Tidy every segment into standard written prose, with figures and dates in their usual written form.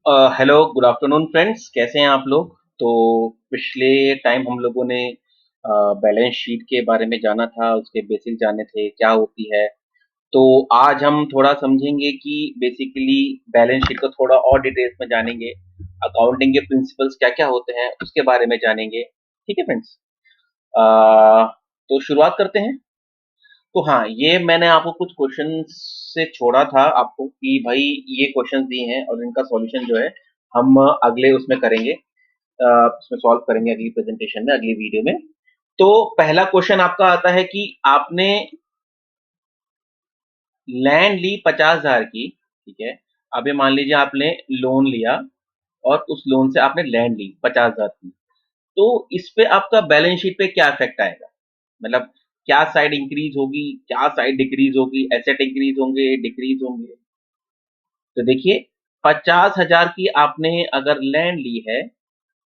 Hello good afternoon friends, कैसे हैं आप लोग। तो पिछले टाइम हम लोगों ने बैलेंस शीट के बारे में जाना था, उसके बेसिक जाने थे क्या होती है। तो आज हम थोड़ा समझेंगे कि बेसिकली बैलेंस शीट को थोड़ा और डिटेल्स में जानेंगे। अकाउंटिंग के प्रिंसिपल्स क्या क्या होते हैं उसके बारे में जानेंगे। ठीक है फ्रेंड्स। तो शुरुआत करते हैं। तो हाँ, ये मैंने आपको कुछ क्वेश्चन से छोड़ा था आपको कि भाई ये क्वेश्चन दिए हैं और इनका सॉल्यूशन जो है हम अगले उसमें करेंगे, उसमें सॉल्व करेंगे अगली प्रेजेंटेशन में, अगली वीडियो में। तो पहला क्वेश्चन आपका आता है कि आपने लैंड ली 50,000 की। ठीक है। अभी मान लीजिए आपने लोन लिया और उस लोन से आपने लैंड ली 50,000 की। तो इस पे आपका बैलेंस शीट पे क्या इफेक्ट आएगा, मतलब क्या साइड इंक्रीज होगी, क्या साइड डिक्रीज होगी, एसेट इंक्रीज होंगे, डिक्रीज होंगे। तो देखिए, 50,000 की आपने अगर लैंड ली है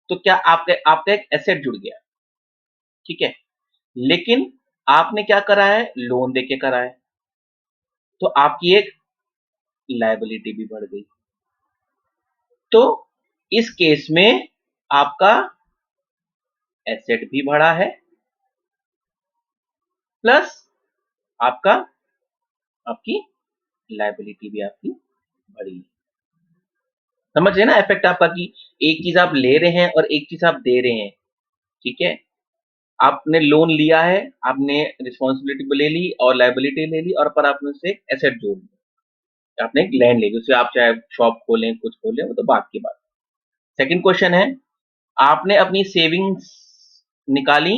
तो क्या आपके आपका एक एसेट जुड़ गया। ठीक है। लेकिन आपने क्या करा है, लोन देके करा है, तो आपकी एक लायबिलिटी भी बढ़ गई। तो इस केस में आपका एसेट भी बढ़ा है, प्लस आपका आपकी लायबिलिटी भी आपकी बढ़ी है। समझ रहे ना इफेक्ट आपका, कि एक चीज आप ले रहे हैं और एक चीज आप दे रहे हैं। ठीक है। आपने लोन लिया है, आपने रिस्पॉन्सिबिलिटी ले ली और लायबिलिटी ले ली, और पर आपने उससे एसेट जोड़ लिया, आपने एक लैंड ले ली, उससे आप चाहे शॉप खोलें कुछ खोलें, वो तो बात की बात। सेकंड क्वेश्चन है, आपने अपनी सेविंग्स निकाली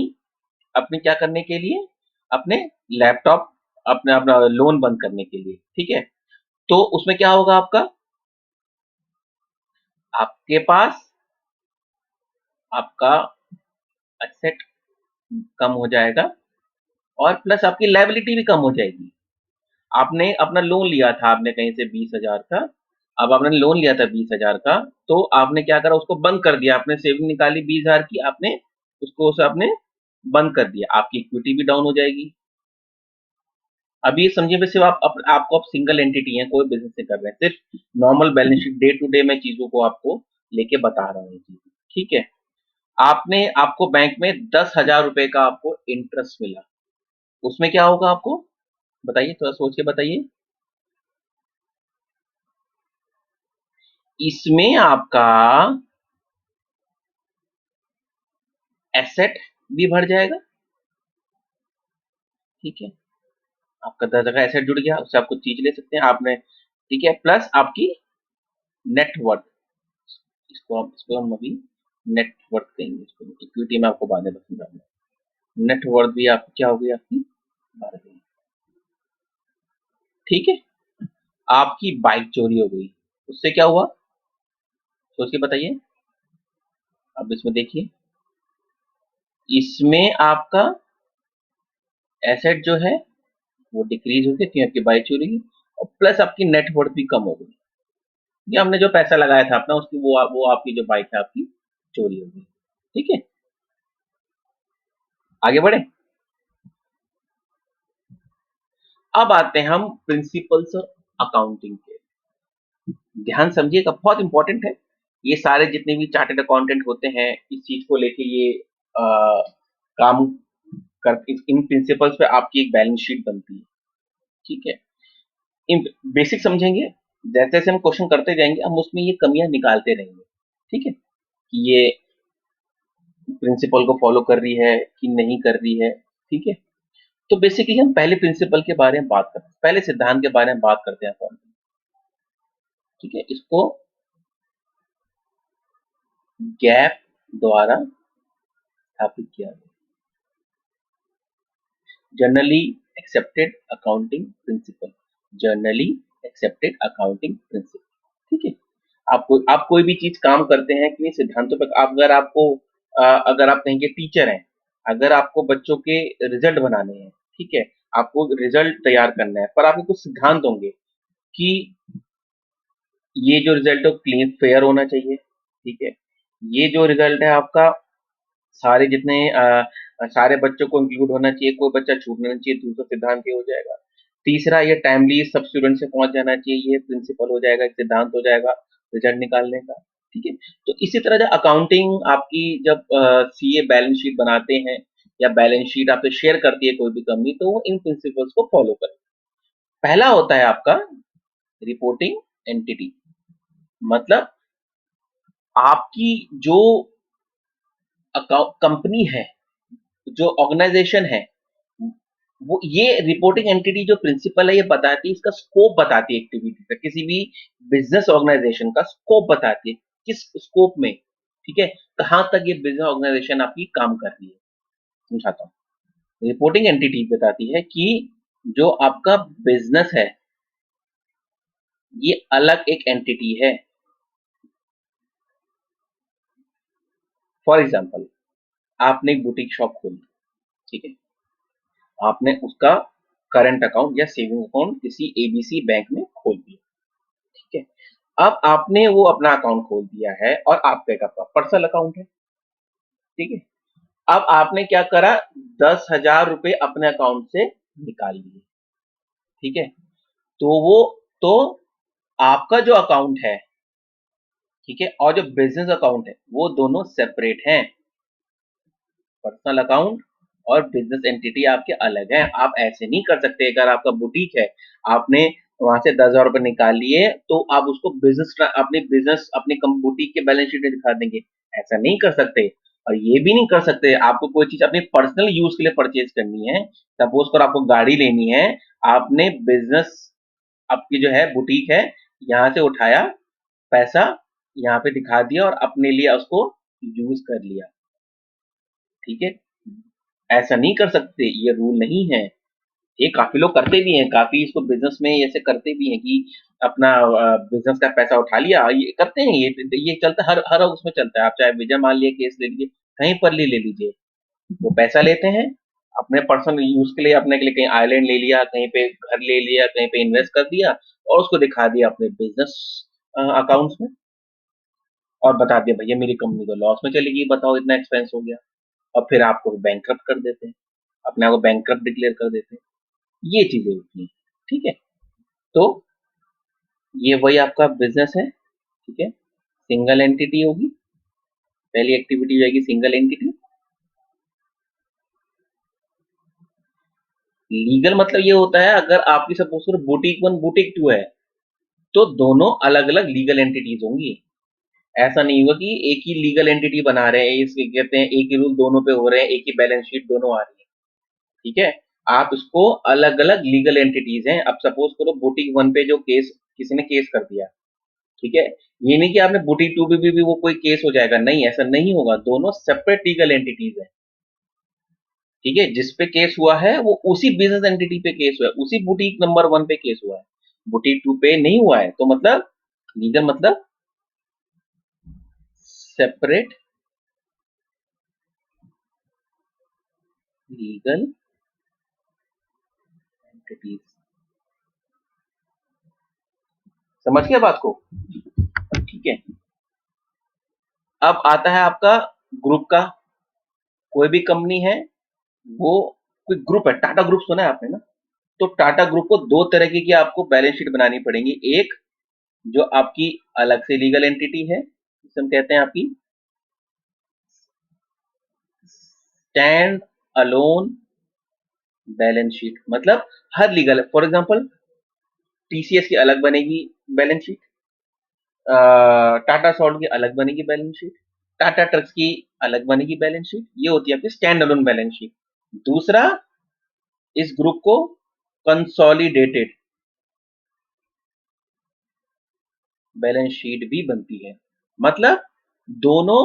अपने क्या करने के लिए, अपने लैपटॉप, अपने अपना लोन बंद करने के लिए। ठीक है। तो उसमें क्या होगा आपका, आपके पास आपका एसेट कम हो जाएगा और प्लस आपकी लायबिलिटी भी कम हो जाएगी। आपने अपना लोन लिया था, आपने कहीं से 20,000 का, अब आपने लोन लिया था 20,000 का, तो आपने क्या करा, उसको बंद कर दिया। आपने सेविंग निकाली 20,000 की, आपने उसको उसे आपने बंद कर दिया, आपकी इक्विटी भी डाउन हो जाएगी। अब ये समझिए, सिर्फ आपको आप सिंगल एंटिटी है, कोई बिजनेस नहीं कर रहे हैं, सिर्फ normal balance sheet day to day में चीजों को आपको लेके बता रहा हूँ चीजें। ठीक है। आपने आपको बैंक में 10,000 रुपए का आपको इंटरेस्ट मिला, उसमें क्या होगा आपको बताइए, थोड़ा सोच के बताइए। इसमें आपका एसेट भी बढ़ जाएगा। ठीक है। आपका 10 का एसेट जुड़ गया, उससे आप कुछ चीज ले सकते हैं आपने। ठीक है। प्लस आपकी नेटवर्थ, इसको हम अभी नेटवर्थ कहेंगे, इसको इक्विटी में आपको बाद में समझाऊंगा। नेटवर्थ भी आपकी क्या हो गई, आपकी बढ़ गई। ठीक है। आपकी बाइक चोरी हो गई, उससे क्या हुआ, सोच के बताइए। अब इसमें देखिए, इसमें आपका एसेट जो है वो डिक्रीज हो गया क्योंकि आपकी बाइक चोरी हुई, और प्लस आपकी नेटवर्थ भी कम हो गई। ये हमने जो पैसा लगाया था अपना, उसकी वो आपकी जो बाइक है आपकी चोरी हो गई। ठीक है। आगे बढ़े। अब आते हैं हम प्रिंसिपल्स अकाउंटिंग के। ध्यान समझिएगा, बहुत इंपॉर्टेंट है। ये सारे जितने भी चार्टेड अकाउंटेंट होते हैं, इस चीज को लेके ये काम कर, इन प्रिंसिपल्स पे आपकी एक बैलेंस शीट बनती है। ठीक है। इन बेसिक समझेंगे, जैसे जैसे हम क्वेश्चन करते जाएंगे हम उसमें ये कमियां निकालते रहेंगे। ठीक है, कि ये प्रिंसिपल को फॉलो कर रही है कि नहीं कर रही है। ठीक है। तो बेसिकली हम पहले प्रिंसिपल के बारे में बात करते हैं, पहले सिद्धांत के बारे में बात करते हैं अपन। ठीक है। इसको गैप द्वारा स्थापित किया गया, generally accepted accounting principle, generally accepted accounting principle. ठीक है। आप कोई भी चीज काम करते हैं कि सिद्धांतों पर, अगर आपको अगर आप कहेंगे टीचर हैं, अगर आपको बच्चों के रिजल्ट बनाने हैं, ठीक है, आपको रिजल्ट तैयार करना है, पर आपके कुछ सिद्धांत होंगे कि ये जो रिजल्ट है क्लीन फेयर होना चाहिए। ठीक है। ये जो रिजल्ट है आपका, सारे जितने सारे बच्चों को इंक्लूड होना चाहिए, कोई बच्चा छूटना नहीं चाहिए, दूसरा सिद्धांत ये हो जाएगा। तीसरा, ये टाइमली सब स्टूडेंट से पहुंच जाना चाहिए, ये प्रिंसिपल हो जाएगा, एक सिद्धांत हो जाएगा। रिजल्ट निकालने का। ठीक है, तो इसी तरह जब अकाउंटिंग आपकी जब सीए बैलेंस शीट बनाते हैं या बैलेंस शीट आपसे शेयर करती है कोई भी कंपनी, तो वो इन प्रिंसिपल्स को फॉलो करें। पहला होता है आपका रिपोर्टिंग एंटिटी, मतलब आपकी जो कंपनी है, जो ऑर्गेनाइजेशन है, वो ये रिपोर्टिंग एंटिटी जो प्रिंसिपल है ये बताती है, इसका स्कोप बताती है एक्टिविटी का, किसी भी बिजनेस ऑर्गेनाइजेशन का स्कोप बताती है, किस स्कोप में, ठीक है, कहां तक ये बिजनेस ऑर्गेनाइजेशन आपकी काम कर रही है। समझाता हूँ। रिपोर्टिंग एंटिटी बताती है कि जो आपका बिजनेस है ये अलग एक एंटिटी है। फॉर एग्जाम्पल, आपने एक बुटीक शॉप खोली, ठीक है, आपने उसका करंट अकाउंट या सेविंग अकाउंट किसी एबीसी बैंक में खोल दिया, ठीक है। अब आपने वो अपना अकाउंट खोल दिया है और आपका एक आपका पर्सनल अकाउंट है, ठीक है। अब आपने क्या करा, 10,000 रुपए अपने अकाउंट से निकाल लिए, ठीक है। तो वो, तो आपका जो अकाउंट है, ठीक है, और जो बिजनेस अकाउंट है वो दोनों सेपरेट हैं। पर्सनल अकाउंट और बिजनेस एंटिटी आपके अलग हैं। आप ऐसे नहीं कर सकते, अगर आपका बुटीक है, आपने वहां से 10,000 रुपए निकाल लिए, तो आप उसको बिजनेस, अपने बिजनेस, अपने बुटीक के बैलेंस शीट में दिखा देंगे, ऐसा नहीं कर सकते। और ये भी नहीं कर सकते, आपको कोई चीज अपने पर्सनल यूज के लिए परचेज करनी है, सपोज कर आपको गाड़ी लेनी है, आपने बिजनेस, आपकी जो है बुटीक है, यहाँ से उठाया पैसा, यहाँ पे दिखा दिया और अपने लिए उसको यूज कर लिया, ठीक है। ऐसा नहीं कर सकते, ये रूल नहीं है। ये काफी लोग करते भी हैं, काफी इसको बिजनेस में ऐसे करते भी हैं कि अपना बिजनेस का पैसा उठा लिया, ये करते हैं, ये चलता है, हर हर उसमें चलता है। आप चाहे विजय माल्या केस ले लीजिए, कहीं पर ले लीजिए, वो पैसा लेते हैं अपने पर्सनल यूज के लिए, अपने के लिए कहीं आइलैंड ले लिया, कहीं पे घर ले लिया, कहीं पे इन्वेस्ट कर दिया और उसको दिखा दिया अपने बिजनेस अकाउंट्स में और बता दिया भैया मेरी कंपनी तो लॉस में चलेगी, बताओ इतना एक्सपेंस हो गया। और फिर आपको बैंकरप्ट कर देते हैं, अपने आप को बैंकरप्ट डिक्लेयर कर देते हैं। ये चीजें होती हैं, ठीक है। तो ये वही आपका बिजनेस है, ठीक है, सिंगल एंटिटी होगी, पहली एक्टिविटी जाएगी सिंगल एंटिटी। लीगल मतलब ये होता है, अगर आपकी सपोज करो बुटीक वन बुटीक टू है, तो दोनों अलग अलग लीगल एंटिटीज होंगी। ऐसा नहीं होगा कि एक ही लीगल एंटिटी बना रहे हैं, इसके कहते हैं एक ही रूल दोनों पे हो रहे हैं, एक ही बैलेंस शीट दोनों आ रही है, ठीक है। आप इसको अलग अलग लीगल एंटिटीज हैं। अब सपोज करो बुटीक वन पे जो केस, किसी ने केस कर दिया, ठीक है, ये नहीं कि आपने बुटीक टू पे भी वो कोई केस हो जाएगा, नहीं, ऐसा नहीं होगा, दोनों सेपरेट लीगल एंटिटीज है, ठीक है। जिस पे केस हुआ है वो उसी बिजनेस एंटिटी पे केस हुआ है, उसी बुटीक नंबर वन पे केस हुआ है, बुटीक टू पे नहीं हुआ है। तो मतलब लीगल मतलब सेपरेट लीगल एंटिटीज। समझ गए बात को, ठीक है। अब आता है आपका ग्रुप का, कोई भी कंपनी है, वो कोई ग्रुप है, टाटा ग्रुप सुना है आपने ना, तो टाटा ग्रुप को दो तरह की आपको बैलेंस शीट बनानी पड़ेगी। एक जो आपकी अलग से लीगल एंटिटी है, जिसे हम कहते हैं आपकी स्टैंड अलोन बैलेंस शीट, मतलब हर लीगल, फॉर एग्जांपल टीसीएस की अलग बनेगी बैलेंस शीट, टाटा सॉल्ट की अलग बनेगी बैलेंस शीट, टाटा ट्रक्स की अलग बनेगी बैलेंस शीट, ये होती है आपकी स्टैंड अलोन बैलेंस शीट। दूसरा, इस ग्रुप को कंसोलिडेटेड बैलेंस शीट भी बनती है, मतलब दोनों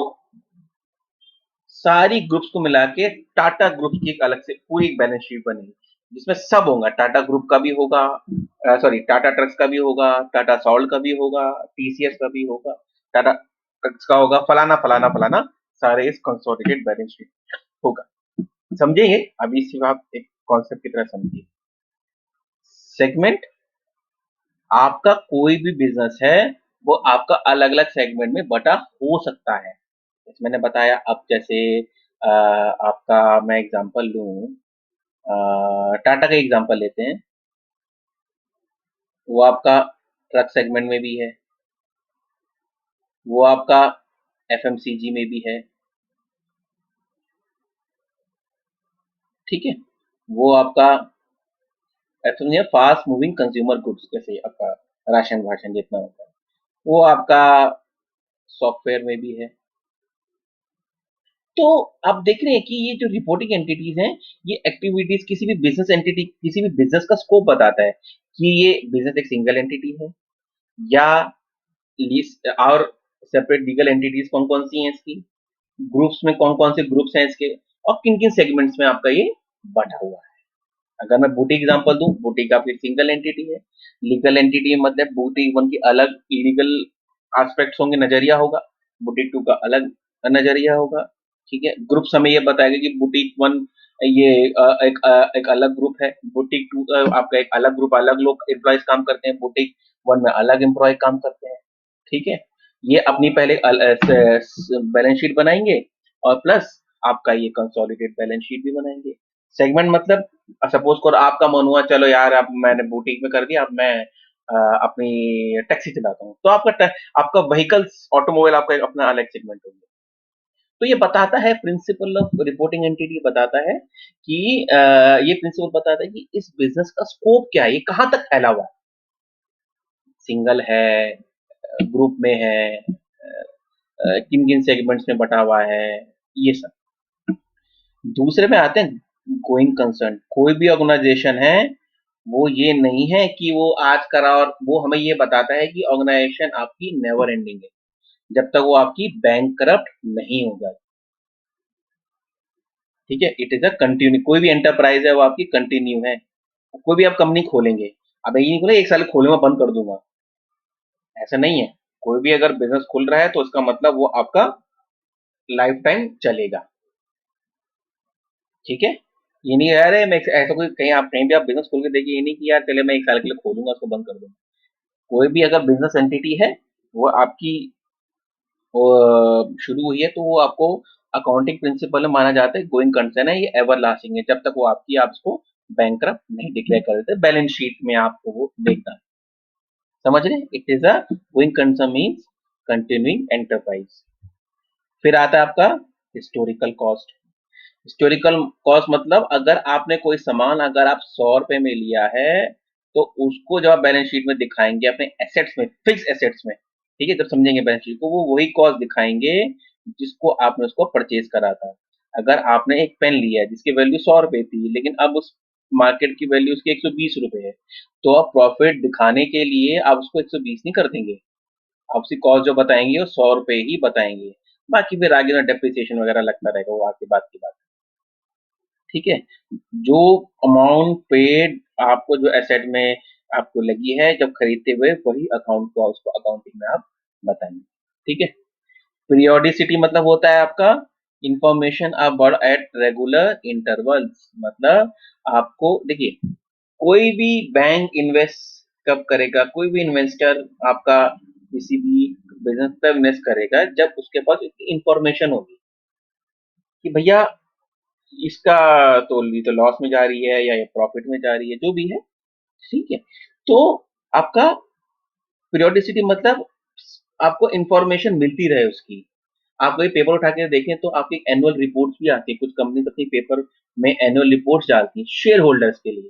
सारी ग्रुप्स को मिला के टाटा ग्रुप की एक अलग से पूरी एक बैलेंस शीट बनेगी, जिसमें सब होगा, टाटा ग्रुप का भी होगा, सॉरी टाटा ट्रक्स का भी होगा, टाटा सॉल्ट का भी होगा, टीसीएस का भी होगा, टाटा ट्रक्स का होगा, फलाना फलाना फलाना, सारे इस कंसोलिडेटेड बैलेंस शीट होगा। समझेंगे अभी सिर्फ आप एक कॉन्सेप्ट की तरह समझिए। सेगमेंट, आपका कोई भी बिजनेस है वो आपका अलग अलग सेगमेंट में बटा हो सकता है, जैसे मैंने बताया। अब जैसे आपका मैं एग्जांपल लूं, टाटा का एग्जांपल लेते हैं, वो आपका ट्रक सेगमेंट में भी है, वो आपका एफएमसीजी में भी है, ठीक है। वो आपका FMCG fast moving consumer goods, जैसे आपका राशन भाषण जितना होता है, वो आपका सॉफ्टवेयर में भी है। तो आप देख रहे हैं कि ये जो रिपोर्टिंग एंटिटीज हैं, ये एक्टिविटीज किसी भी बिजनेस एंटिटी, किसी भी बिजनेस का स्कोप बताता है कि ये बिजनेस एक सिंगल एंटिटी है या लिस्ट और सेपरेट लीगल एंटिटीज कौन कौन सी हैं इसकी, ग्रुप्स में कौन कौन से ग्रुप्स हैं इसके, और किन किन सेगमेंट्स में आपका ये बटा हुआ है। अगर मैं बुटीक एग्जांपल दूं, बुटीक आपकी सिंगल एंटिटी है। लीगल एंटिटी मतलब बुटीक वन की अलग लीगल एस्पेक्ट्स होंगे, नजरिया होगा, बुटीक टू का अलग नजरिया होगा, ठीक है। ग्रुप्स हमें ये बताएगा कि बुटीक वन ये एक अलग ग्रुप है, बुटीक टू आपका एक अलग ग्रुप, अलग लोग एम्प्लॉयज काम करते हैं, बुटीक वन में अलग एम्प्लॉय काम करते हैं, ठीक है। ये अपनी पहले बैलेंस शीट बनाएंगे और प्लस आपका ये कंसोलिडेट बैलेंस शीट भी बनाएंगे। सेगमेंट मतलब सपोज करो आपका मन हुआ, चलो यार अब मैंने बुटीक में कर दिया, अब मैं अपनी टैक्सी चलाता हूँ, तो आपका व्हीकल्स ऑटोमोबाइल आपका एक अपना अलग सेगमेंट होगा। तो ये बताता है प्रिंसिपल ऑफ रिपोर्टिंग एंटिटी, बताता है कि ये प्रिंसिपल बताता है कि इस बिजनेस का स्कोप क्या है, ये कहाँ तक फैला हुआ है, सिंगल है, ग्रुप में है, किन किन सेगमेंट्स में बटा हुआ है, ये सब। दूसरे में आते हैं गोइंग कंसर्न। कोई भी ऑर्गेनाइजेशन है, वो ये नहीं है कि वो आज करा, और वो हमें ये बताता है कि ऑर्गेनाइजेशन आपकी नेवर एंडिंग है जब तक वो आपकी बैंक करप्ट नहीं हो जाए, ठीक है। इट इज अ कंटिन्यू, कोई भी एंटरप्राइज है वो आपकी कंटिन्यू है। कोई भी आप कंपनी खोलेंगे, अब ये नहीं खोले एक साल खोलूंगा बंद कर दूंगा, ऐसा नहीं है। कोई भी अगर बिजनेस खुल रहा है तो उसका मतलब वो आपका लाइफ टाइम चलेगा, ठीक है। ये नहीं यार मैं ऐसा कोई कहीं आप कहीं भी आप बिजनेस खोल के देखिए, ये नहीं कि यार चले मैं एक साल के लिए खोलूंगा उसको बंद कर दूंगा। कोई भी अगर बिजनेस एंटिटी है, वो आपकी शुरू हुई है तो वो आपको अकाउंटिंग प्रिंसिपल में माना जाता है, गोइंग कंसर्न है, ये एवर लास्टिंग है जब तक वो आपकी आप उसको बैंकरप्ट नहीं डिक्लेयर कर देते, बैलेंस शीट में आपको वो देखना है। समझ रहे, it is a going concern means continuing enterprise. फिर आता है आपका हिस्टोरिकल कॉस्ट। हिस्टोरिकल कॉस्ट मतलब अगर आपने कोई सामान अगर आप 100 रुपए में लिया है, तो उसको जब आप बैलेंस शीट में दिखाएंगे अपने एसेट्स में, फिक्स एसेट्स में, ठीक है, जब समझेंगे बैलेंस शीट को, वो वही कॉस्ट दिखाएंगे जिसको आपने उसको परचेज करा था। अगर आपने एक पेन लिया है जिसकी वैल्यू 100 रुपए थी, लेकिन अब उस मार्केट की वैल्यू उसकी 120 रुपए है, तो आप प्रॉफिट दिखाने के लिए आप उसको 120 नहीं कर देंगे, आप उसकी कॉस्ट जो बताएंगे वो 100 रुपए ही बताएंगे। बाकी फिर आगे में डेप्रिसिएशन वगैरह लगता रहेगा, वो आगे बात की बात, ठीक है। जो अमाउंट पेड आपको जो एसेट में आपको लगी है जब खरीदते हुए, वही अकाउंट को उसको अकाउंटिंग में आप बताएंगे, ठीक है। पीरियोडिसिटी मतलब होता है आपका information about at regular intervals, मतलब आपको देखिए, कोई भी बैंक इन्वेस्ट कब करेगा, कोई भी इन्वेस्टर आपका किसी भी बिजनेस पर इन्वेस्ट करेगा जब उसके पास इंफॉर्मेशन होगी कि भैया इसका तो ये तो लॉस में जा रही है या ये प्रॉफिट में जा रही है, जो भी है, ठीक है। तो आपका पीरियोडिसिटी मतलब आपको इंफॉर्मेशन मिलती रहे उसकी। आप कोई पेपर उठा के देखें तो आपकी एनुअल रिपोर्ट्स भी आती है, कुछ कंपनी अपनी पेपर में एनुअल रिपोर्ट्स डालती है शेयर होल्डर्स के लिए,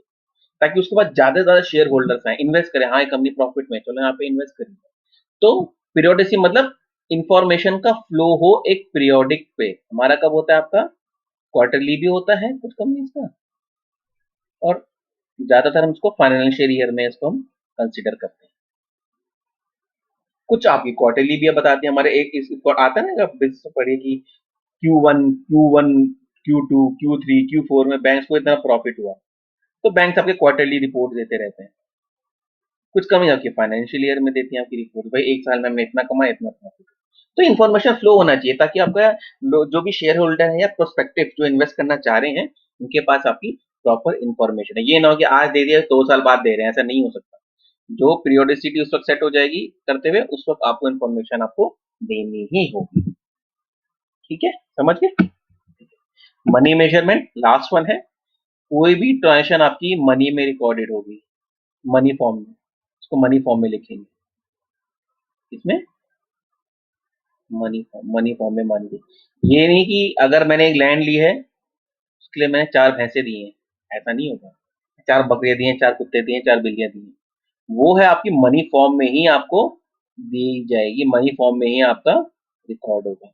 ताकि उसके बाद ज्यादा से ज्यादा शेयर होल्डर्स आए, इन्वेस्ट करें, हाँ ये कंपनी प्रॉफिट में है, चलो यहाँ पे इन्वेस्ट करेंगे। तो पीरियोडिसिटी मतलब इंफॉर्मेशन का फ्लो हो एक पीरियोडिक पे। हमारा कब होता है आपका, क्वार्टरली भी होता है कुछ कंपनीज का, और ज्यादातर हम इसको फाइनेंशियल ईयर में इसको हम कंसिडर करते हैं। कुछ आपकी क्वार्टरली भी बताते हैं, हमारे एक इसको आता है ना, बिजनेस पढ़िए कि Q1 Q2 Q3 Q4 में बैंक्स को इतना प्रॉफिट हुआ, तो बैंक्स आपके क्वार्टरली रिपोर्ट देते रहते हैं। कुछ कमी आपकी फाइनेंशियल ईयर में देती है आपकी रिपोर्ट, भाई एक साल में हमने इतना कमाया, इतना प्रॉफिट। तो इन्फॉर्मेशन फ्लो होना चाहिए ताकि आपका जो भी शेयर होल्डर है या प्रोस्पेक्टिव जो इन्वेस्ट करना चाह रहे हैं, उनके पास आपकी प्रॉपर इन्फॉर्मेशन है। ये ना हो कि आज दे दिया 2 साल बाद दे रहे हैं, ऐसा नहीं हो सकता। जो पीरियोडिसिटी उस वक्त सेट हो जाएगी करते हुए, उस वक्त आपको इन्फॉर्मेशन आपको देनी ही होगी, ठीक है, समझ गए। मनी मेजरमेंट लास्ट वन है। कोई भी ट्रांजेक्शन आपकी मनी में रिकॉर्डेड होगी, मनी फॉर्म में, उसको मनी फॉर्म में लिखेंगे इसमें। मनी फॉर्म में मान ली। ये नहीं कि अगर मैंने एक लैंड ली है उसके लिए मैंने 4 भैंसे दी हैं, ऐसा नहीं होगा। 4 बकरियाँ दी हैं, 4 कुत्ते दिए हैं, 4 बिल्लियाँ दी हैं। वो है आपकी मनी फॉर्म में ही आपको दी जाएगी, मनी फॉर्म में ही आपका रिकॉर्ड होगा।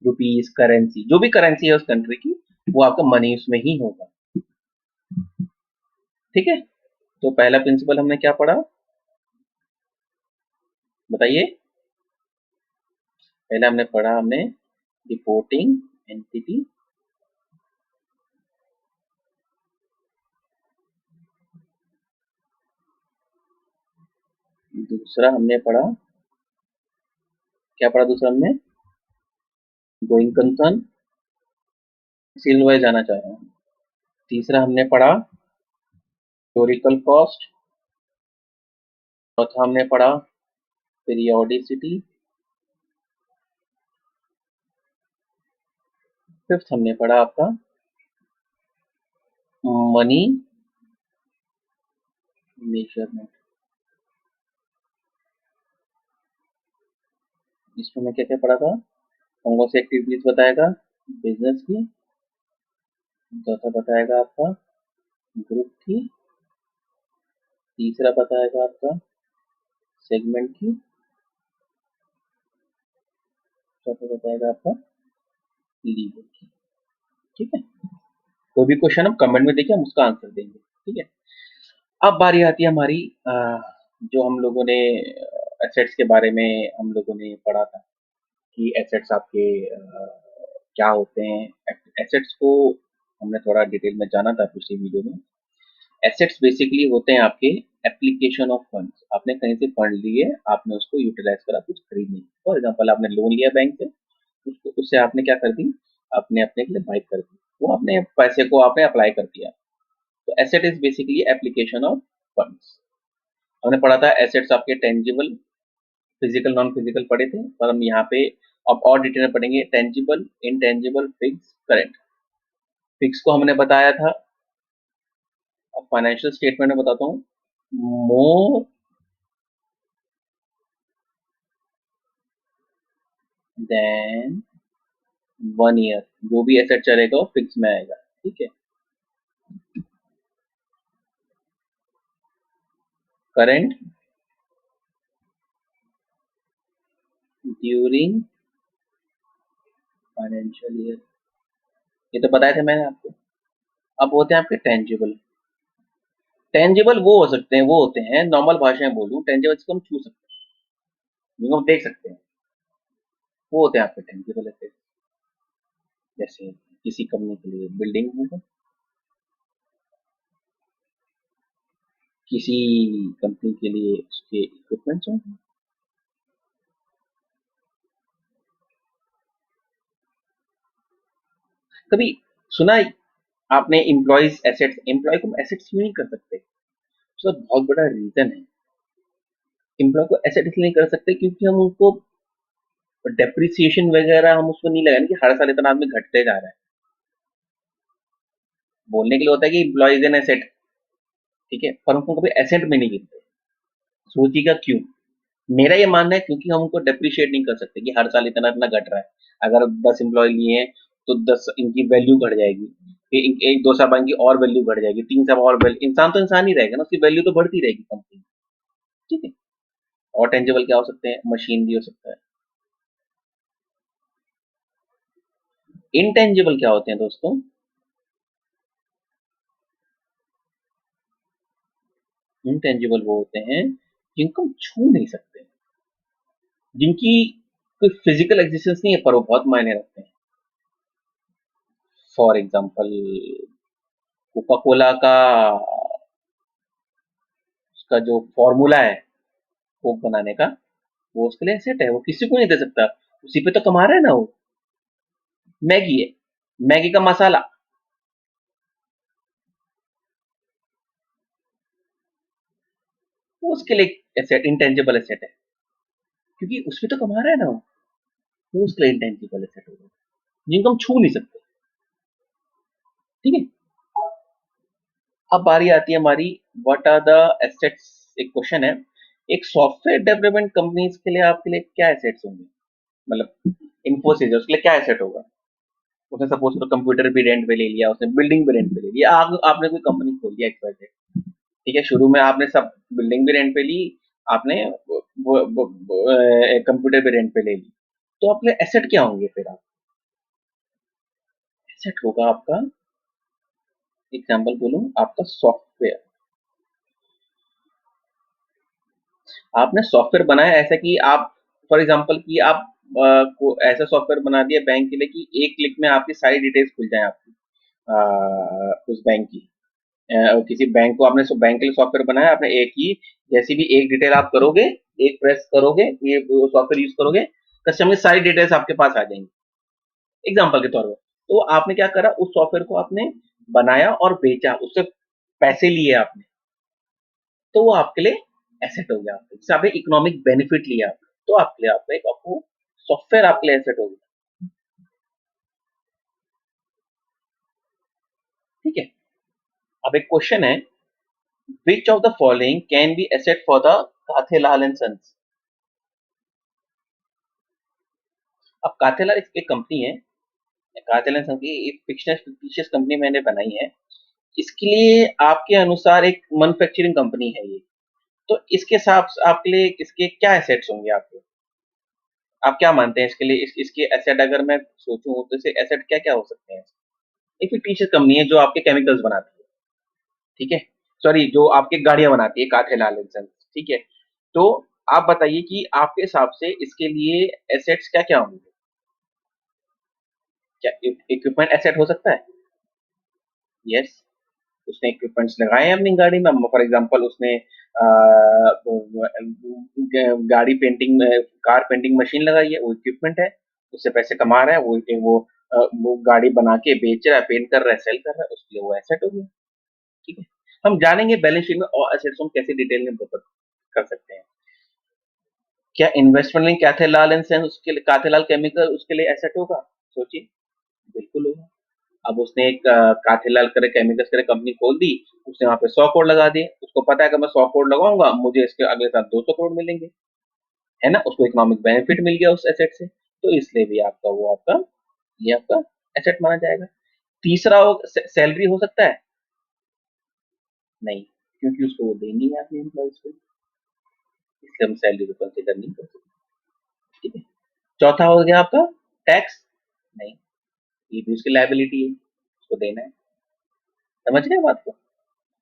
रुपीज़, करेंसी, जो भी करेंसी है उस कंट्री की, वो आपका मनी उसमें ही होगा। ठीक है? तो पहला प्रिंसिपल हमने क्या पढ़ा? बताइए। पहले हमने पढ़ा रिपोर्टिंग एंटिटी। दूसरा हमने पढ़ा, क्या पढ़ा दूसरा हमने? गोइंग कंसर्न, सीरियल वाइज जाना चाह रहा हूँ। तीसरा हमने पढ़ा हिस्टोरिकल कॉस्ट। चौथा हमने पढ़ा पीरियोडिसिटी। फिफ्थ हमने पढ़ा आपका मनी मेजरमेंट। इसमें मैं क्या क्या पढ़ा था? कौन कौन सी एक्टिविटीज बताएगा बिजनेस की। चौथा बताएगा आपका ग्रुप की। तीसरा बताएगा आपका सेगमेंट की। चौथा बताएगा आपका लीगल की। ठीक है? कोई भी क्वेश्चन हम कमेंट में देखिए, हम उसका आंसर देंगे। ठीक है? अब बारी आती है हमारी, जो हम लोगों ने एसेट्स के बारे में हम लोगों ने पढ़ा था कि एसेट्स आपके क्या होते हैं। एसेट्स को हमने थोड़ा डिटेल में जाना था पिछली वीडियो में। एसेट्स बेसिकली होते हैं आपके एप्लीकेशन ऑफ फंड्स। आपने कहीं से फंड लिए, आपने उसको यूटिलाइज करा कुछ खरीदने। फॉर एग्जाम्पल आपने लोन लिया बैंक से, उसको उससे आपने क्या कर दी, आपने अपने के लिए बाइक कर दी, वो आपने पैसे को आपने अप्लाई कर दिया। तो asset is basically application of funds. हमने पढ़ा था एसेट्स आपके टेंजिबल, फिजिकल, नॉन फिजिकल पढ़े थे, पर हम यहाँ पे अब और डिटेल में पढ़ेंगे tangible, intangible, fix, current. Fix को हमने बताया था, अब फाइनेंशियल स्टेटमेंट में बताता हूँ। मोर देन 1 ईयर जो भी एसेट चलेगा वो फिक्स में आएगा। ठीक है? करेंट ड्यूरिंग फाइनेंशियल ईयर, ये तो बताए थे मैंने आपको। अब होते हैं आपके टेंजिबल। टेंजिबल वो हो सकते हैं, वो होते हैं, नॉर्मल भाषा में बोलूं, टेंजिबल जिसको हम छू सकते हैं, जिनको हम देख सकते हैं, वो होते हैं आपके टेंजिबल एसेट। जैसे किसी कंपनी के लिए बिल्डिंग होगा, किसी कंपनी के लिए उसके इक्विपमेंट्स होंगे। कभी सुना है आपने एम्प्लॉयज एसेट्स? एम्प्लॉय को हम एसेट्स क्यों नहीं कर सकते? उसका बहुत बड़ा रीजन है। एम्प्लॉय को एसेट इसलिए नहीं कर सकते क्योंकि हम उनको डेप्रिसिएशन वगैरह हम उसको नहीं लगाएंगे कि हर साल इतना आदमी घटते जा रहा है। बोलने के लिए होता है कि एम्प्लॉयज एन एसेट, ठीक है, पर उनको कभी एसेट में नहीं गिनते। सोचिएगा क्यों? मेरा ये मानना है क्योंकि हम उनको डेप्रिशिएट नहीं कर सकते कि हर साल इतना इतना घट रहा है। अगर 10 एम्प्लॉय लिए हैं तो 10 इनकी वैल्यू घट जाएगी, फिर एक दो साल बाद इनकी और वैल्यू घट जाएगी, 3 साल और वैल्यू, इंसान तो इंसान ही रहेगा ना, उसकी वैल्यू तो बढ़ती रहेगी कंपनी। ठीक है? और टेंजिबल क्या हो सकते हैं? मशीन भी हो सकता है। इनटेंजिबल क्या होते हैं दोस्तों? इनटेंजिबल वो होते हैं जिनको हम छू नहीं सकते, जिनकी कोई फिजिकल एग्जिस्टेंस नहीं है पर वो बहुत मायने रखते हैं। फॉर एग्जाम्पल कोका कोला का उसका जो फॉर्मूला है कोक बनाने का, वो उसके लिए सेट है, वो किसी को नहीं दे सकता। उसी पे तो कमा रहा है ना वो। मैगी है, मैगी का मसाला, वो उसके लिए एसेट, इंटेंजिबल एसेट है, क्योंकि उसमें तो कमा रहा है ना वो उसके लिए इंटेंजिबल एसेट होगा, जिनको हम छू नहीं सकते। ठीक है? अब बारी आती है हमारी, व्हाट आर द एसेट्स। एक क्वेश्चन है, एक सॉफ्टवेयर डेवलपमेंट कंपनीज के लिए आपके लिए क्या एसेट्स होंगे? मतलब इन्फोसिस है, उसके लिए क्या एसेट होगा? उसने सपोज करो कंप्यूटर भी रेंट पे ले लिया, उसने बिल्डिंग भी रेंट पे ले लिया, आपने कोई कंपनी खोल दिया XYZ, ठीक है, शुरू में आपने सब बिल्डिंग भी रेंट पे ली, आपने कंप्यूटर भी रेंट पे ले ली, तो आपके एसेट क्या होंगे फिर? आप एसेट होगा आपका, एग्जाम्पल बोलूं, आपका सॉफ्टवेयर। आपने सॉफ्टवेयर बनाया ऐसा कि आप, फॉर एग्जांपल कि आप को ऐसा सॉफ्टवेयर बना दिया बैंक के लिए कि एक क्लिक में आपकी सारी डिटेल्स खुल जाए आपकी, उस बैंक की, किसी बैंक को आपने बैंक के लिए सॉफ्टवेयर बनाया आपने, एक ही जैसी भी एक डिटेल आप करोगे, एक प्रेस करोगे, ये सॉफ्टवेयर यूज करोगे, कस्टमर की सारी डिटेल्स आपके पास आ जाएंगी, एग्जाम्पल के तौर पर। तो आपने क्या करा, उस सॉफ्टवेयर को आपने बनाया और बेचा, उससे पैसे लिए आपने, तो वो आपके लिए एसेट हो गया, आपके जैसे आपने इकोनॉमिक बेनिफिट लिया, तो आपके लिए आपका एक आपको सॉफ्टवेयर आपके लिए एसेट हो गया। ठीक है। अब एक क्वेश्चन है, which of the following can be asset for the Kathelal and sons? अब काथेलाल एक कंपनी है, काथेलाल एंड सन्स की एक फिक्शियस कंपनी मैंने बनाई है, इसके लिए आपके अनुसार एक मैन्युफैक्चरिंग कंपनी है ये, तो इसके साथ आपके लिए इसके क्या एसेट्स होंगे आपके? आप क्या मानते हैं इसके लिए, इसके एसेट अगर मैं सोचूं तो इसे एसेट क्या क्या हो सकते हैं? एक फिक्टिशियस कंपनी है जो आपके केमिकल्स बनाती है, ठीक है, सॉरी, जो आपके गाड़ियां बनाती है, काथेलाल एंड सन्स, ठीक है, तो आप बताइए कि आपके हिसाब से इसके लिए एसेट्स क्या क्या होंगे? क्या इक्विपमेंट एसेट हो सकता है? यस, उसने इक्विपमेंट्स लगाए हैं अपनी गाड़ी में, फॉर एग्जांपल उसने गाड़ी पेंटिंग, कार पेंटिंग मशीन लगाई है, वो इक्विपमेंट है, उससे पैसे कमा रहा है, वो गाड़ी बना के बेच रहा है, पेंट कर रहा है, सेल कर रहा है, उसके लिए वो एसेट हो गया। ठीक है, हम जानेंगे बैलेंस शीट में और एसेट्स हम कैसे डिटेल में कर सकते हैं। क्या इन्वेस्टमेंट लिंक काथेलाल एंड सेंस उसके लिए, काथेलाल केमिकल उसके लिए एसेट होगा? सोचिए, बिल्कुल होगा। अब उसने एक काथेलाल करे केमिकल्स करे कंपनी खोल दी, उसने वहां पे 100 करोड़ लगा दिए, उसको पता है कि मैं 100 करोड़ लगाऊंगा, मुझे इसके अगले साल 200 करोड़ मिलेंगे, है ना, उसको इकोनॉमिक बेनिफिट मिल गया उस एसेट से, तो इसलिए भी आपका वो आपका, ये आपका एसेट माना जाएगा। तीसरा सैलरी हो सकता है? नहीं, क्योंकि उसको वो देनी है अपने एम्प्लॉइज को, इसलिए हम सैलरी को कंसिडर नहीं कर सकते। ठीक है। चौथा हो गया आपका टैक्स, नहीं, ये भी उसकी लायबिलिटी है, उसको देना है, समझ गए बात को?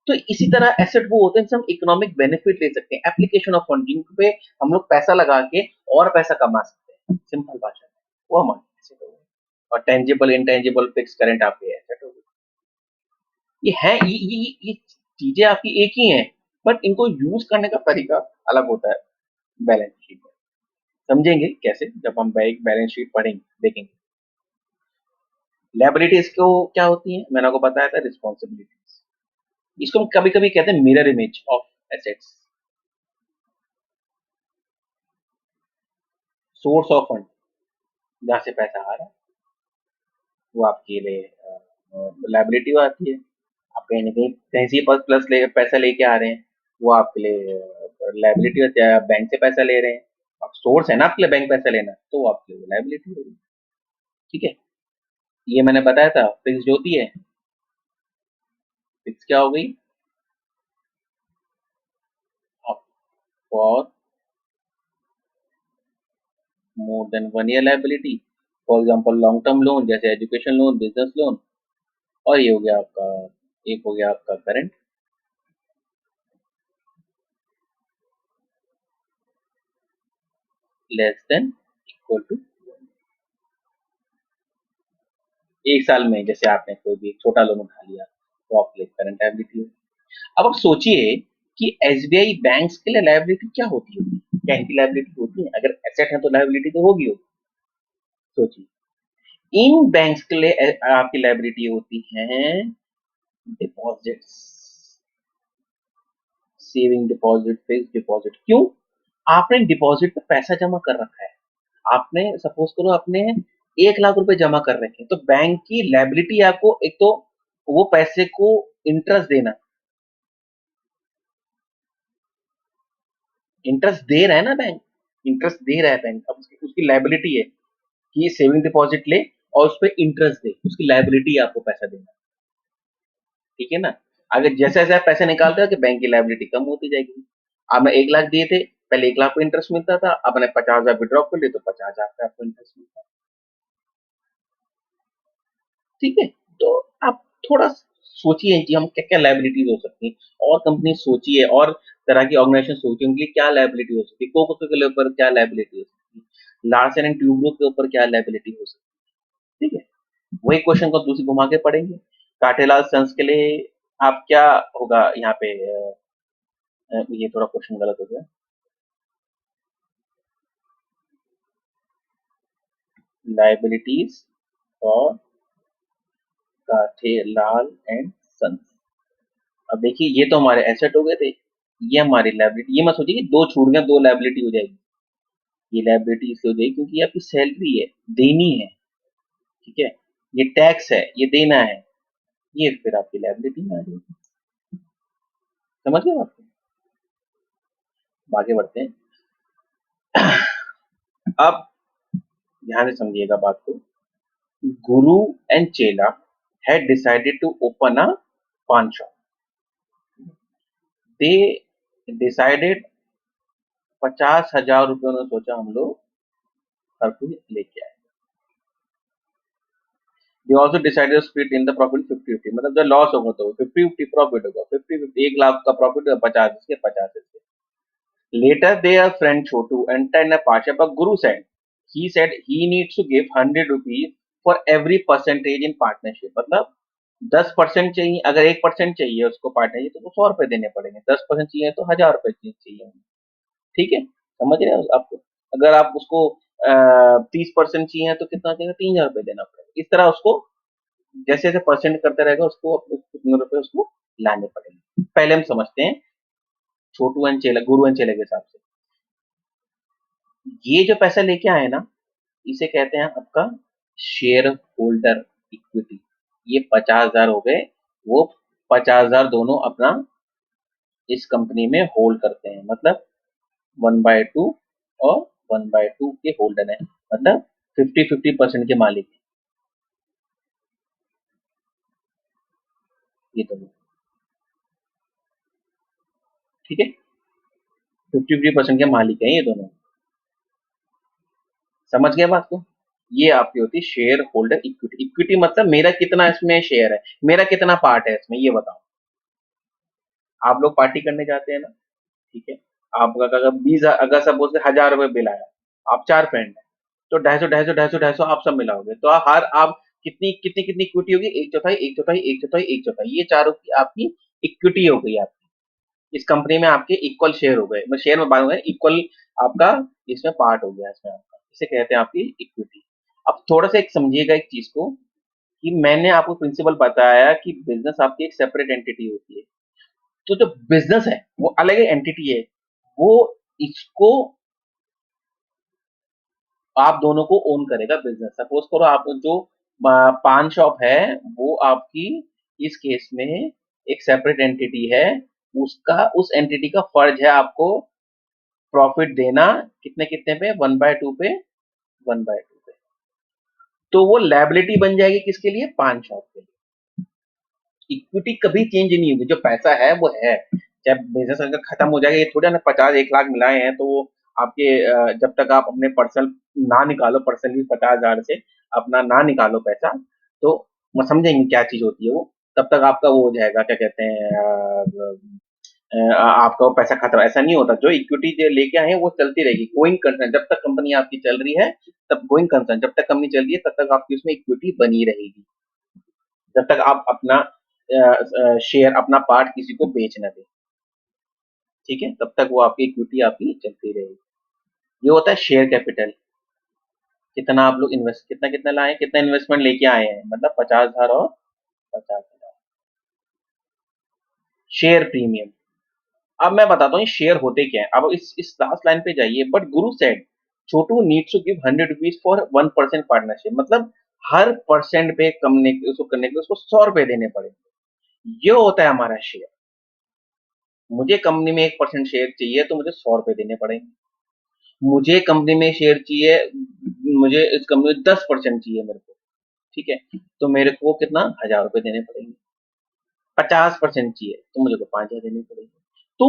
तो इसी तरह एसेट वो होते हैं जिससे हम इकोनॉमिक बेनिफिट ले सकते हैं, एप्लीकेशन ऑफ फंडिंग पे हम लोग पैसा लगा के और पैसा कमा सकते हैं, सिंपल भाषा में वो हमारे एसेट हो गए। और टेंजिबल इंटेंजिबल फिक्स करंट आपके एसेट हो गए। ये है, ये चीजें आपकी एक ही हैं, बट इनको यूज करने का तरीका अलग होता है बैलेंस शीट में। समझेंगे कैसे जब हम बैलेंस शीट पढ़ेंगे, देखेंगे। लायबिलिटीज को क्या होती है, मैंने आपको बताया था, रिस्पॉन्सिबिलिटीज, इसको हम कभी कभी कहते हैं mirror image of assets. Source of fund, जहाँ से पैसा आ रहा है, वो आपके लिए लायबिलिटी आती है। आप कहीं ना कहीं से प्लस ले पैसा लेके आ रहे हैं, वो आपके लिए लायबिलिटी होती है। आप बैंक से पैसा ले रहे हैं, अब सोर्स है ना आपके लिए बैंक पैसा लेना, तो वो आपके लिए लायबिलिटी होगी। ठीक है, ये मैंने बताया था, फिक्स होती है, फिक्स क्या हो गई, for more than 1 year liability, for example long term loan जैसे एजुकेशन लोन, बिजनेस लोन, और ये हो गया आपका, एक हो गया आपका current, less than equal to 1 साल में, जैसे आपने कोई भी छोटा लोन उठा लिया, तो आपके लिए करंट लायबिलिटी हो। अब आप सोचिए कि एसबीआई बैंक्स के लिए लायबिलिटी क्या होती होगी, क्या इनकी लायबिलिटी होती है? अगर एसेट है तो लायबिलिटी तो होगी। सोचिए, इन बैंक्स के लिए आपकी लायबिलिटी होती है deposits, saving deposit, fix deposit. क्यों? आपने डिपॉजिट में पैसा जमा कर रखा है, आपने सपोज करो आपने 1 लाख रुपए जमा कर रखे हैं, तो बैंक की लायबिलिटी आपको एक तो वो पैसे को इंटरेस्ट देना, इंटरेस्ट दे रहा है ना बैंक, इंटरेस्ट दे रहा है बैंक, अब उसकी लायबिलिटी है। कि सेविंग डिपॉजिट ले और उस पर इंटरेस्ट दे, उसकी लाइबिलिटी आपको पैसा देना, ठीक है ना। अगर जैसे जैसे आप पैसे निकालते हो कि बैंक की लाइबिलिटी कम होती जाएगी। आपने 1 लाख दिए थे, पहले 1 लाख पे इंटरेस्ट मिलता था, आपने 50,000 विड्रॉ कर लिए तो 50,000 पे आपको इंटरेस्ट मिलता है, ठीक है। तो आप थोड़ा सोचिए कि हम क्या क्या लाइबिलिटीज हो सकती हैं, और कंपनी सोची है, और तरह की ऑर्गेनाइजेशन सोची है, उनके लिए क्या लाइबिलिटी हो सकती है, कोको कोला के ऊपर क्या लाइबिलिटी हो सकती है, लार्सन एंड ट्यूब्रो के ऊपर क्या लाइबिलिटी हो सकती है, ठीक है। वही क्वेश्चन को दूसरी घुमा के पढ़ेंगे। काटेलाल सन्स के लिए आप क्या होगा यहाँ पे, ये थोड़ा क्वेश्चन गलत हो गया। Liabilities for Kathelal and sons. अब देखिए ये तो हमारे एसेट हो गए थे, ये हमारी लाइबिलिटी, ये मत सोचिए कि दो छूट गया, दो लाइबिलिटी हो जाएगी। ये लाइबिलिटी इसलिए हो जाएगी क्योंकि ये आपकी सैलरी है, देनी है, ठीक है। ये टैक्स है, ये देना है, ये फिर आपकी लाइबिलिटी में आ जाएगी। समझ गए आप? आगे बढ़ते हैं। अब ध्यान से समझिएगा बात को। गुरु एंड चेला had decided to open a pawn shop. They decided 50,000 रुपये उन्होंने सोचा हम लोग हर कोई लेके आए। They also decided to split in the profit 50-50, मतलब जब लॉस होगा तो 50-50 प्रॉफिट होगा, 50-50 1 लाख का प्रॉफिट होगा, 50 इसके 50 इसके। Later their friend Chotu entered a partnership, but Guru said he needs to give 100 rupees for every percentage in partnership, मतलब 10% चाहिए, अगर 1% चाहिए उसको पार्टनरशिप तो 100 रुपए देने पड़ेंगे, 10% चाहिए तो 1,000 रुपए चाहिए, ठीक है। समझ रहे हो आपको, अगर आप उसको 30% चाहिए तो कितना देगा, 3,000 रुपए देना पड़ेगा। इस तरह उसको जैसे जैसे परसेंट करते रहेगा उसको कितने रुपए उसको लाने पड़ेंगे। पहले हम समझते हैं छोटू एंड चेला, गुरु एंड चेले के हिसाब से। ये जो पैसा लेके आए ना, इसे कहते हैं आपका शेयर होल्डर इक्विटी। ये 50,000 हो गए, वो 50,000 दोनों अपना इस कंपनी में होल्ड करते हैं, मतलब 1/2 और 1/2 के होल्डर हैं, मतलब 50-50% के मालिक हैं ये दोनों, ठीक है। 50-50% के मालिक हैं ये दोनों। समझ गए बात को? ये आपकी होती है शेयर होल्डर इक्विटी। इक्विटी मतलब मेरा कितना इसमें शेयर है, मेरा कितना पार्ट है इसमें, ये बताओ। आप लोग पार्टी करने जाते हैं ना, ठीक है। आपका अगर 20, अगर सपोज 1,000 रुपए बिल आया, आप 4 फ्रेंड हैं, तो 250, 250, 250, 250 आप सब मिलाओगे तो हर आप कितनी कितनी कितनी इक्विटी होगी, एक चौथाई, एक चौथाई, एक चौथाई, एक चौथाई, ये चारों की आपकी इक्विटी हो गई आपकी। इस कंपनी में आपके इक्वल शेयर हो गए, मैं शेयर में बात हो गया, इक्वल आपका इसमें पार्ट हो गया इसमें आपका, इसे कहते हैं आपकी इक्विटी। अब थोड़ा सा एक समझिएगा एक चीज को, कि मैंने आपको प्रिंसिपल बताया कि बिजनेस आपकी एक सेपरेट एंटिटी होती है, तो जो बिजनेस है वो अलग एंटिटी है, वो इसको आप दोनों को ओन करेगा बिजनेस। सपोज करो आप जो पान शॉप है, वो आपकी इस केस में एक सेपरेट एंटिटी है, उसका उस एंटिटी का फर्ज है आपको प्रॉफिट देना, कितने कितने पे, 1/2 पे, 1/2 पे। तो वो लायबिलिटी बन जाएगी किसके लिए, पान शॉप के लिए। इक्विटी कभी चेंज नहीं होगी, जो पैसा है वो है, चाहे बिजनेस अगर खत्म हो जाएगा, ये थोड़ा ना 50-1 लाख मिलाए हैं तो वो आपके जब तक आप अपने पर्सनल ना निकालो, पर्सनली 50,000 से अपना ना निकालो पैसा, तो मैं समझेंगे क्या चीज होती है वो, तब तक आपका वो हो जाएगा, क्या कहते हैं, आपका वो पैसा खत्म, ऐसा नहीं होता। जो इक्विटी जो लेके आए हैं वो चलती रहेगी, गोइंग कंसर्न, जब तक कंपनी आपकी चल रही है तब गोइंग कंसर्न, जब तक कंपनी चल रही है तब तक आपकी उसमें इक्विटी बनी रहेगी, जब तक आप अपना शेयर, अपना पार्ट किसी को बेच ना दे, ठीक है, तब तक वो आपकी इक्विटी आपकी चलती रहेगी। ये होता है शेयर कैपिटल, कितना आप लोग इन्वेस्ट, कितना कितना लाए, कितना इन्वेस्टमेंट लेके आए हैं, मतलब 50,000 और 50,000। शेयर प्रीमियम, अब मैं बताता हूँ शेयर होते क्या है। अब इस लास्ट लाइन पे जाइए, but Guru said Chhotu needs to give 100 rupees for 1% partnership, मतलब हर परसेंट पे कमने उसको करने के लिए उसको 100 रुपए देने पड़ेंगे। ये होता है हमारा शेयर। मुझे कंपनी में 1% शेयर चाहिए तो मुझे 100 रुपए देने पड़ेंगे। मुझे कंपनी में शेयर चाहिए, मुझे इस कंपनी में 10% चाहिए मेरे को, ठीक है? तो मेरे को कितना 1000 रुपए देने पड़ेंगे। 50% चाहिए तो मुझे को 5000 देने पड़ेंगे। तो